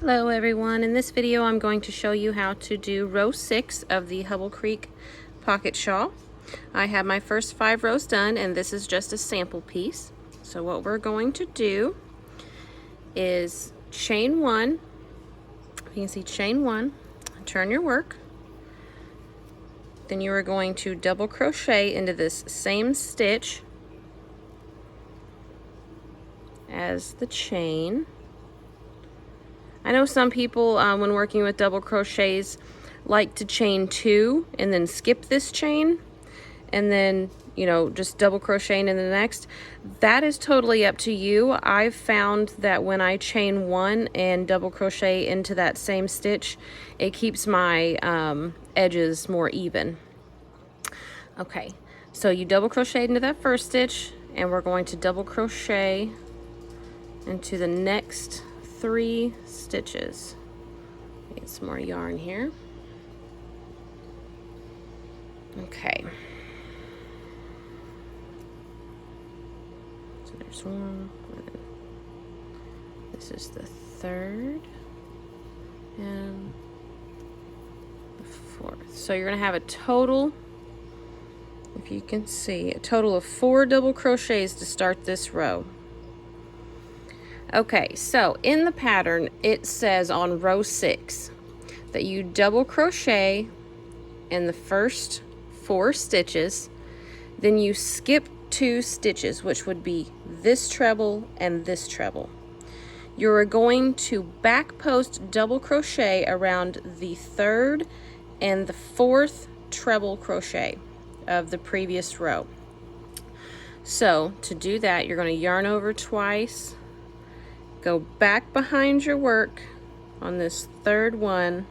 Hello everyone, in this video I'm going to show you how to do row 6 of the Hubble Creek Pocket Shawl. I have my first 5 rows done and this is just a sample piece. So what we're going to do is chain 1, you can see chain 1, turn your work, then you are going to double crochet into this same stitch as the chain. I know some people when working with double crochets like to chain 2 and then skip this chain and then just double crochet into the next. That is totally up to you. I've found that when I chain 1 and double crochet into that same stitch, it keeps my edges more even. Okay, so you double crochet into that first stitch and we're going to double crochet into the next 3 stitches. Get some more yarn here. Okay. So there's 1. This is the 3rd and the 4th. So you're going to have a total, if you can see, a total of 4 double crochets to start this row. Okay, so in the pattern it says on row 6 that you double crochet in the first 4 stitches, then you skip 2 stitches, which would be this treble and this treble. You're going to back post double crochet around the 3rd and the 4th treble crochet of the previous row. So to do that, you're going to yarn over twice, go back behind your work on this 3rd one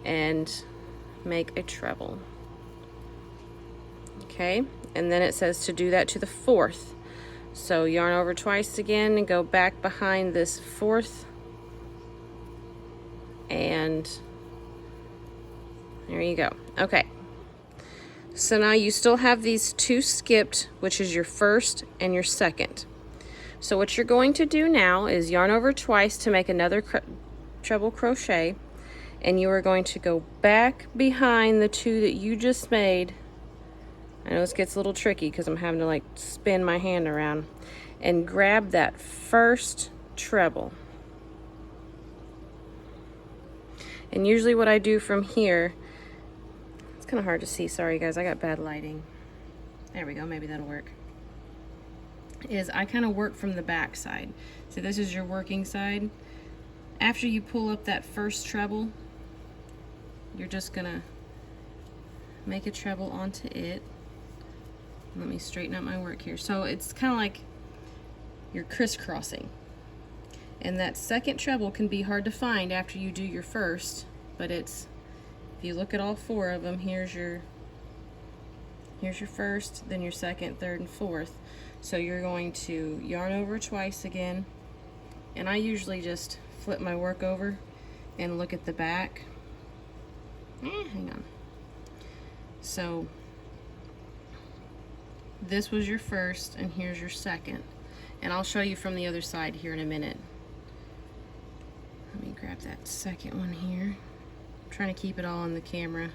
and make a treble. Okay, and then it says to do that to the 4th. So yarn over twice again and go back behind this 4th, and there you go. Okay, so now you still have these 2 skipped, which is your 1st and your 2nd. So what you're going to do now is yarn over twice to make another treble crochet, and you are going to go back behind the 2 that you just made. I know this gets a little tricky because I'm having to like spin my hand around, and grab that first treble. And usually what I do from here, it's kind of hard to see, sorry guys, I got bad lighting. There we go, maybe that'll work. Is I kind of work from the back side. So this is your working side. After you pull up that first treble, you're just gonna make a treble onto it. Let me straighten out my work here. So it's kind of like you're crisscrossing. And that second treble can be hard to find after you do your first, but it's, if you look at all 4 of them, here's your first, then your 2nd, 3rd, and 4th. So you're going to yarn over twice again, and I usually just flip my work over and look at the back. Hang on. So this was your first and here's your 2nd, and I'll show you from the other side here in a minute. Let me grab that 2nd one here. I'm trying to keep it all on the camera.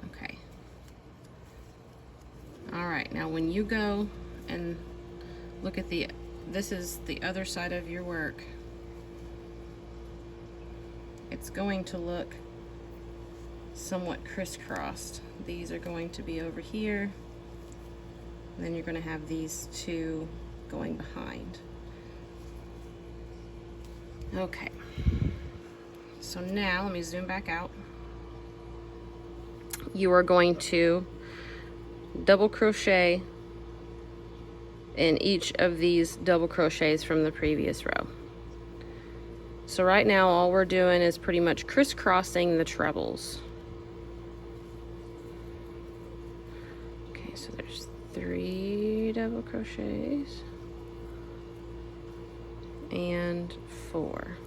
Okay. Alright, now when you go and look at this is the other side of your work, it's going to look somewhat crisscrossed. These are going to be over here, and then you're going to have these 2 going behind. Okay, so now let me zoom back out. You are going to double crochet in each of these double crochets from the previous row. So right now all we're doing is pretty much crisscrossing the trebles. Okay, so there's 3 double crochets and 4.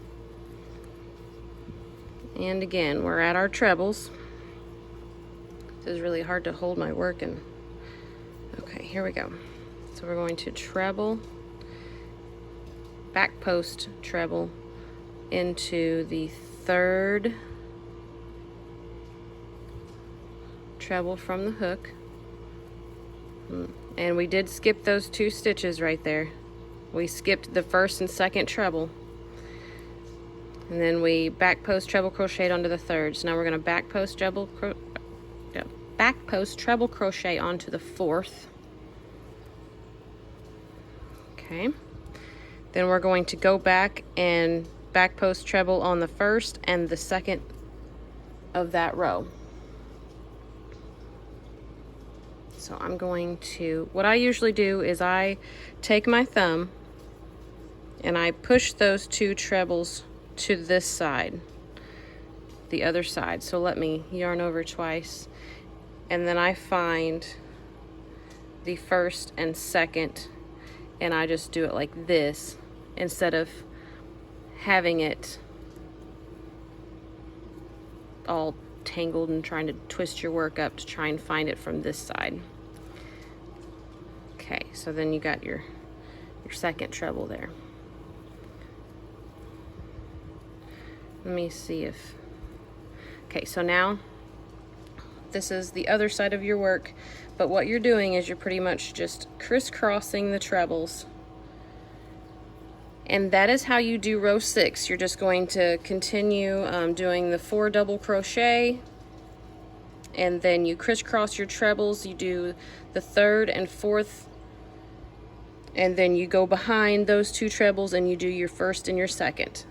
And again, we're at our trebles. This is really hard to hold my work in. Okay, here we go. So we're going to treble back post treble into the third treble from the hook. And we did skip those 2 stitches right there. We skipped the first and second treble, and then we back post treble crocheted onto the third. So now we're going to back post treble crochet onto the fourth. Okay, then we're going to go back and back post treble on the first and the second of that row. So I'm going to, what I usually do is I take my thumb and I push those 2 trebles to this side, the other side. So let me yarn over twice, and then I find the first and second, and I just do it like this instead of having it all tangled and trying to twist your work up to try and find it from this side. Okay, so then you got your second treble there. Let me see if, okay, so now this is the other side of your work, but what you're doing is you're pretty much just crisscrossing the trebles. And that is how you do row 6. You're just going to continue doing the 4 double crochet, and then you crisscross your trebles. You do the 3rd and 4th, and then you go behind those 2 trebles and you do your 1st and your 2nd.